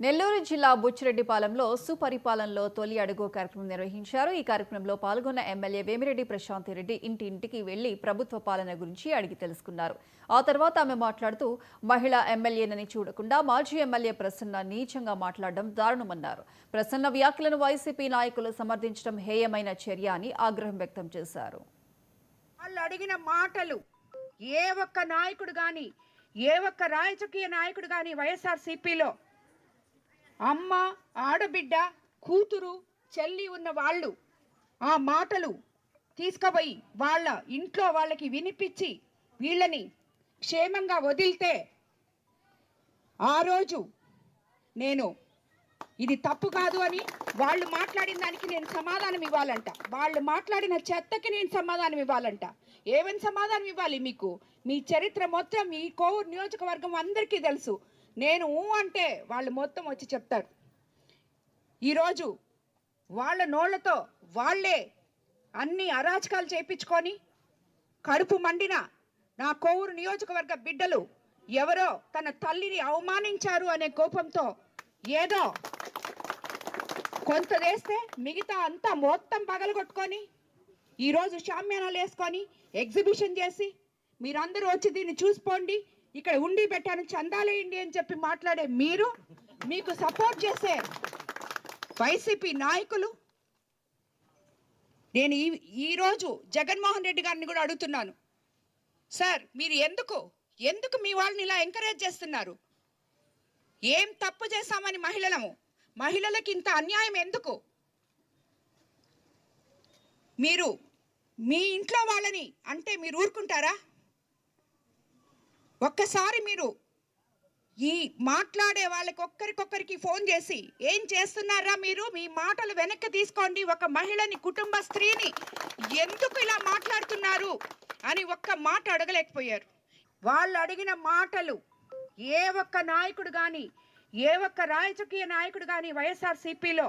నెల్లూరు జిల్లా బుచ్చిరెడ్డిపాలెంలో సుపరిపాలనలో తొలి అడుగు కార్యక్రమం నిర్వహించారు. ఈ కార్యక్రమంలో పాల్గొన్న ఎమ్మెల్యే వేమిరెడ్డి ప్రశాంతిరెడ్డి ఇంటింటికి వెళ్లి ప్రభుత్వ పాలన గురించి అడిగి తెలుసుకున్నారు. ఆ తర్వాత ఆమె మాట్లాడుతూ మహిళా ఎమ్మెల్యేనని చూడకుండా మాజీ ఎమ్మెల్యే ప్రసన్న నీచంగా మాట్లాడడం దారుణమన్నారు. ప్రసన్న వ్యాఖ్యలను వైసీపీ నాయకులు సమర్థించడం హేయమైన చర్య అని ఆగ్రహం వ్యక్తం చేశారు. వాళ్ళు అడిగిన మాటలు ఏ ఒక్క నాయకుడు గాని ఏ ఒక్క రాజకీయ నాయకుడు గాని వైఎస్ఆర్సీపీలో అమ్మ ఆడబిడ్డ కూతురు చెల్లి ఉన్న వాళ్ళు ఆ మాటలు తీసుకుపోయి వాళ్ళ ఇంట్లో వాళ్ళకి వినిపించి వీళ్ళని క్షేమంగా వదిలితే ఆ రోజు నేను ఇది తప్పు కాదు అని వాళ్ళు మాట్లాడిన దానికి నేను సమాధానం ఇవ్వాలంట. వాళ్ళు మాట్లాడిన చెత్తకి నేను సమాధానం ఇవ్వాలంట. ఏమని సమాధానం ఇవ్వాలి? మీకు మీ చరిత్ర మొత్తం ఈ కోవూరు నియోజకవర్గం అందరికీ తెలుసు. నేను అంటే వాళ్ళు మొత్తం వచ్చి చెప్తారు. ఈరోజు వాళ్ళ నోళ్లతో వాళ్ళే అన్ని అరాచకాలు చేయించుకొని కడుపు మండిన నా కోవూరు నియోజకవర్గ బిడ్డలు ఎవరో తన తల్లిని అవమానించారు అనే కోపంతో ఏదో కొంత వేస్తే మిగతా అంతా మొత్తం పగలగొట్టుకొని ఈరోజు షామ్యానాలు వేసుకొని ఎగ్జిబిషన్ చేసి మీరందరూ వచ్చి దీన్ని చూసిపోండి, ఇక్కడ ఉండి పెట్టాను చందాలేయండి అని చెప్పి మాట్లాడే మీరు, మీకు సపోర్ట్ చేసే వైసీపీ నాయకులు, నేను ఈరోజు జగన్మోహన్ రెడ్డి గారిని కూడా అడుగుతున్నాను, సార్ మీరు ఎందుకు మీ వాళ్ళని ఇలా ఎంకరేజ్ చేస్తున్నారు? ఏం తప్పు చేశామని మహిళలకి ఇంత అన్యాయం ఎందుకు? మీరు మీ ఇంట్లో వాళ్ళని అంటే మీరు ఊరుకుంటారా? ఒక్కసారి మీరు ఈ మాట్లాడే వాళ్ళకి ఒక్కరికొక్కరికి ఫోన్ చేసి ఏం చేస్తున్నారా మీరు, మీ మాటలు వెనక్కి తీసుకోండి, ఒక మహిళని కుటుంబ స్త్రీని ఎందుకు ఇలా మాట్లాడుతున్నారు అని ఒక్క మాట అడగలేకపోయారు. వాళ్ళు అడిగిన మాటలు ఏ ఒక్క నాయకుడు కానీ ఏ ఒక్క రాజకీయ నాయకుడు కానీ వైఎస్ఆర్సీపీలో